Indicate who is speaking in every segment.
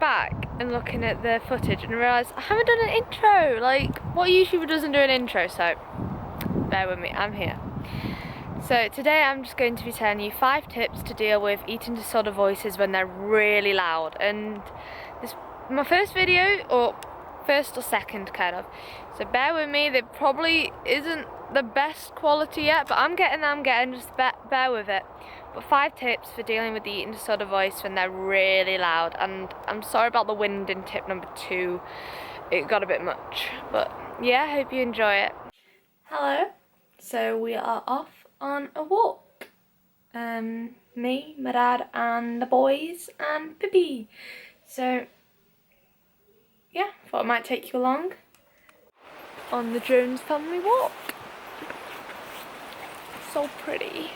Speaker 1: back and looking at the footage and realised I haven't done an intro. Like, what YouTuber doesn't do an intro? So, bear with me, I'm here. So today I'm just going to be telling you 5 tips to deal with eating disorder voices when they're really loud. And this my first video, or first or second kind of. So bear with me, there probably isn't the best quality yet, but I'm getting, just bear with it. But 5 tips for dealing with the eating disorder voice when they're really loud. And I'm sorry about the wind in tip number 2, it got a bit much. But yeah, hope you enjoy it. Hello, so we are off on a walk. Me, my dad and the boys and Pippi. So yeah, thought I might take you along on the Jones family walk. So pretty.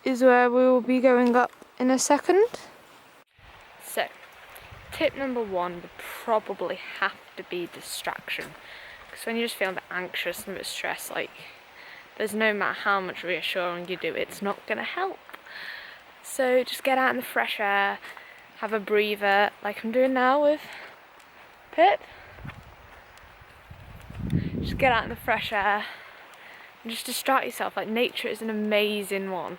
Speaker 1: Is where we will be going up in a second. So, tip number 1 would probably have to be distraction. Because when you just feel a bit anxious and a bit stressed, like, there's no matter how much reassuring you do, it's not going to help. So just get out in the fresh air, have a breather, like I'm doing now with Pip. Just get out in the fresh air and just distract yourself. Like, nature is an amazing one.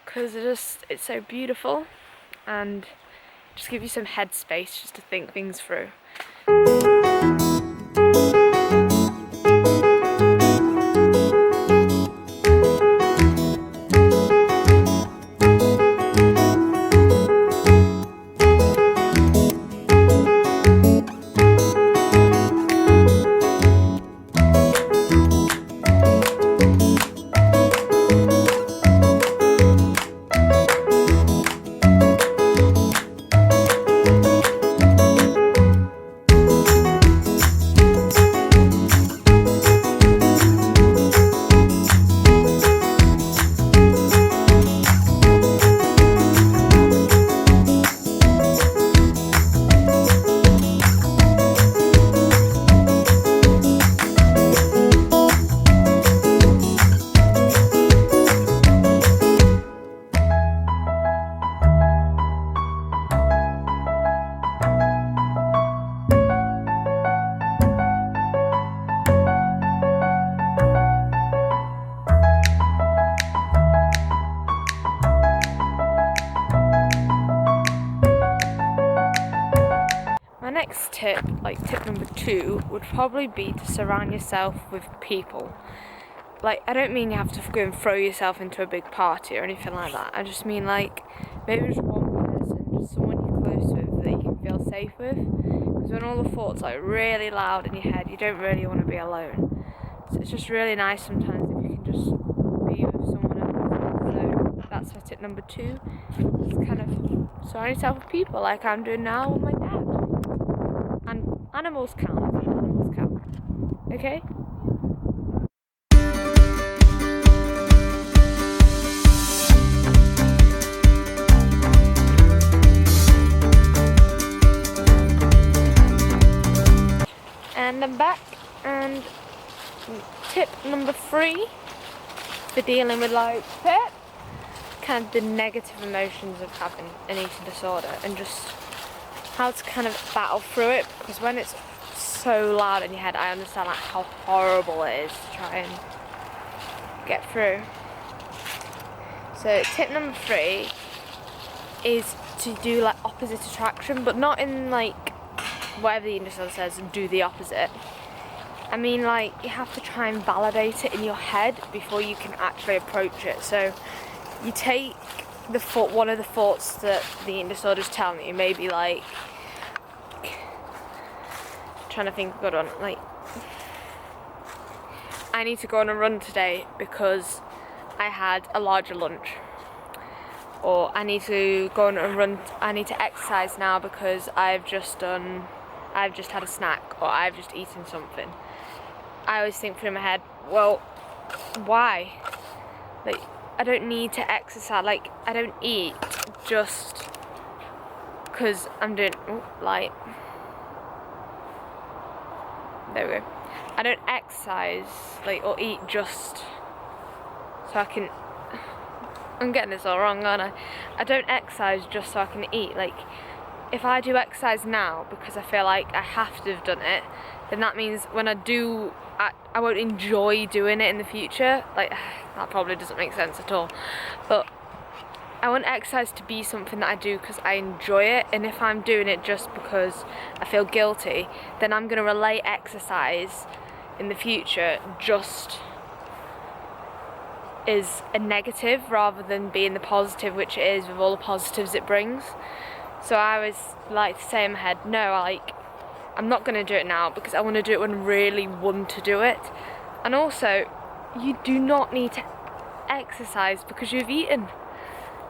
Speaker 1: Because it's so beautiful and just give you some headspace just to think things through. Next tip, like tip number 2, would probably be to surround yourself with people. Like, I don't mean you have to go and throw yourself into a big party or anything like that. I just mean, like, maybe just one person, just someone you're close with that you can feel safe with. Because when all the thoughts are like really loud in your head, you don't really want to be alone. So it's just really nice sometimes if you can just be with someone else. So that's my tip number 2. Just kind of surround yourself with people, like I'm doing now with my dad. And animals count, okay? And I'm back, and tip number 3 for dealing with, like, Pip, kind of the negative emotions of having an eating disorder, and just how to kind of battle through it, because when it's so loud in your head, I understand like how horrible it is to try and get through. So tip number 3 is to do like opposite attraction, but not in like whatever the industry says, do the opposite. I mean, like, you have to try and validate it in your head before you can actually approach it. So you take one of the thoughts that the eating disorder is telling you, maybe like trying to think of a good one. Like, I need to go on a run today because I had a larger lunch. Or I need to go on a run, I need to exercise now because I've just had a snack, or I've just eaten something. I always think through my head, well, why? Like, I don't need to exercise. Like, I don't eat just because I'm doing, there we go. I don't exercise, like, or eat just so I can, I'm getting this all wrong, aren't I? I don't exercise just so I can eat. Like, if I do exercise now because I feel like I have to have done it, then that means when I do, I won't enjoy doing it in the future. Like, that probably doesn't make sense at all. But I want exercise to be something that I do because I enjoy it, and if I'm doing it just because I feel guilty, then I'm going to relate exercise in the future just is a negative rather than being the positive, which it is with all the positives it brings. So I always like to say in my head, no, I'm not going to do it now because I want to do it when I really want to do it. And also, you do not need to exercise because you've eaten.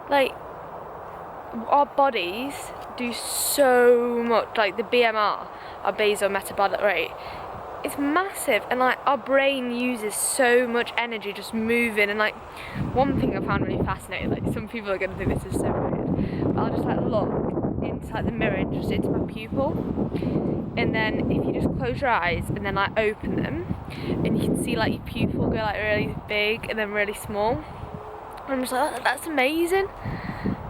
Speaker 1: Like, our bodies do so much, like the BMR, our basal metabolic rate, it's massive, and like our brain uses so much energy just moving. And like, one thing I found really fascinating, like some people are going to think this is so weird, but I'll just like look inside the mirror and just into my pupil, and then if you just close your eyes and then like open them, and you can see like your pupil go like really big and then really small. I'm just like, oh, that's amazing.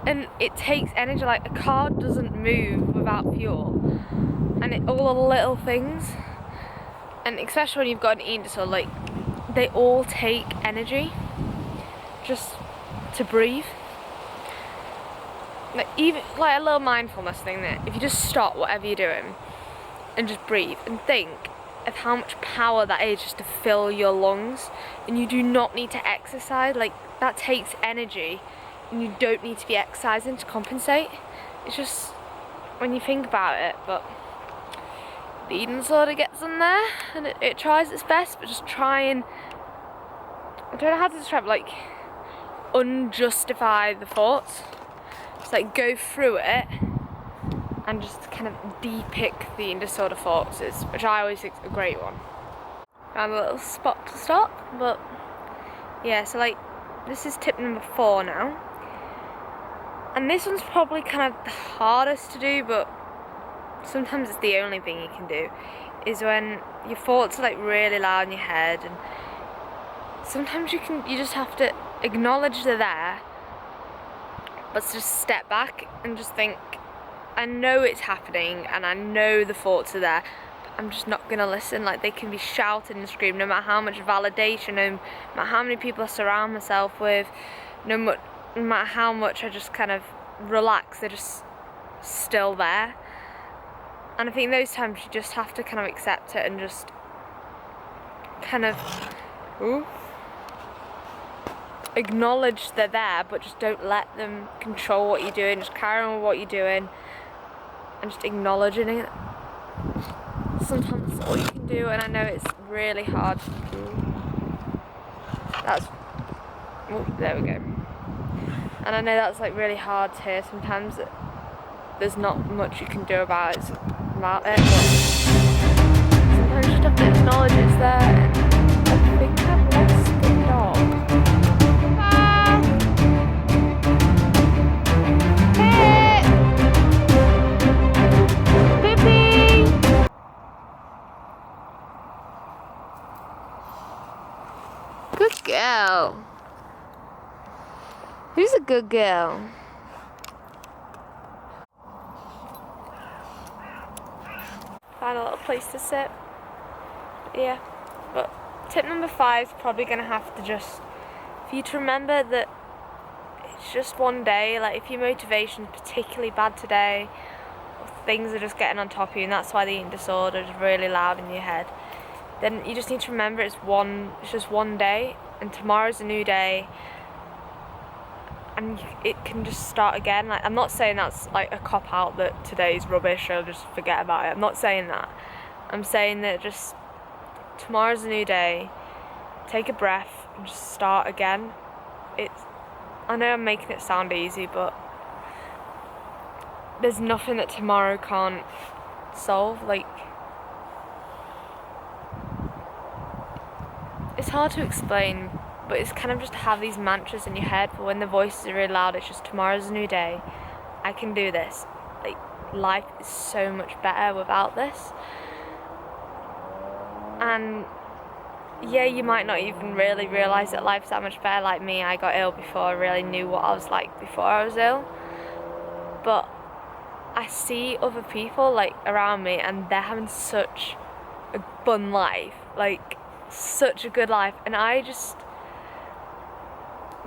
Speaker 1: And it takes energy. Like, a car doesn't move without fuel, and all the little things, and especially when you've got an eating disorder, like, they all take energy just to breathe. Like, even like a little mindfulness thing, that if you just stop whatever you're doing and just breathe and think of how much power that is just to fill your lungs, and you do not need to exercise. Like, that takes energy, and you don't need to be exercising to compensate. It's just, when you think about it, but the eating disorder gets in there, and it tries its best, but just try and, I don't know how to describe it, like, unjustify the thoughts. Just like go through it and just kind of de-pick the eating disorder thoughts, which I always think is a great one. Found a little spot to stop, but yeah, so like, this is tip number 4 now. And this one's probably kind of the hardest to do, but sometimes it's the only thing you can do, is when your thoughts are like really loud in your head, and sometimes you just have to acknowledge they're there, but just step back and just think, I know it's happening and I know the thoughts are there, but I'm just not gonna listen. Like, they can be shouting and screaming, no matter how much validation, no matter how many people I surround myself with, no matter how much I just kind of relax, they're just still there. And I think those times you just have to kind of accept it and just kind of acknowledge they're there, but just don't let them control what you're doing. Just carry on with what you're doing and just acknowledging it. Sometimes that's all you can do, and I know it's really hard to do. There we go. And I know that's like really hard to hear sometimes, that there's not much you can do about it, but sometimes you just have to acknowledge it's there. And I think I've lost the dog. Good girl. Who's a good girl? Find a little place to sit. Yeah. But tip number 5 is probably going to have to just, for you to remember that it's just one day. Like, if your motivation's particularly bad today, or things are just getting on top of you, and that's why the eating disorder is really loud in your head, then you just need to remember it's just one day, and tomorrow's a new day, and it can just start again. Like, I'm not saying that's like a cop-out that today's rubbish, or just forget about it. I'm not saying that. I'm saying that just tomorrow's a new day. Take a breath and just start again. I know I'm making it sound easy, but there's nothing that tomorrow can't solve. Like, it's hard to explain, but it's kind of just to have these mantras in your head, but when the voices are really loud, it's just tomorrow's a new day. I can do this. Like, life is so much better without this. And yeah, you might not even really realise that life's that much better. Like me, I got ill before I really knew what I was like before I was ill. But I see other people like around me and they're having such a fun life, like such a good life, and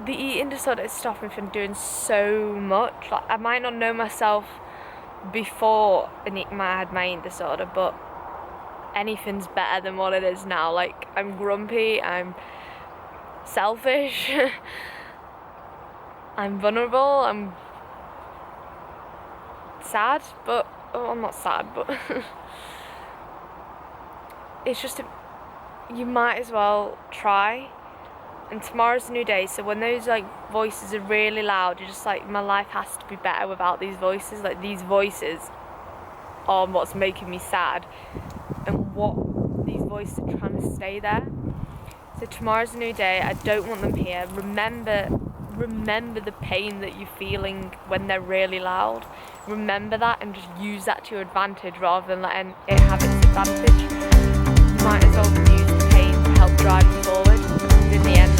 Speaker 1: the eating disorder is stopping me from doing so much. Like, I might not know myself before I had my eating disorder, but anything's better than what it is now. Like, I'm grumpy, I'm selfish, I'm vulnerable, I'm sad, but I'm not sad, but it's just you might as well try. And tomorrow's a new day, so when those like voices are really loud, you're just like, my life has to be better without these voices. Like, these voices are what's making me sad, and what these voices are trying to stay there. So tomorrow's a new day. I don't want them here. Remember the pain that you're feeling when they're really loud. Remember that and just use that to your advantage rather than letting it have its advantage. You might as well use the pain to help drive you forward. In the end,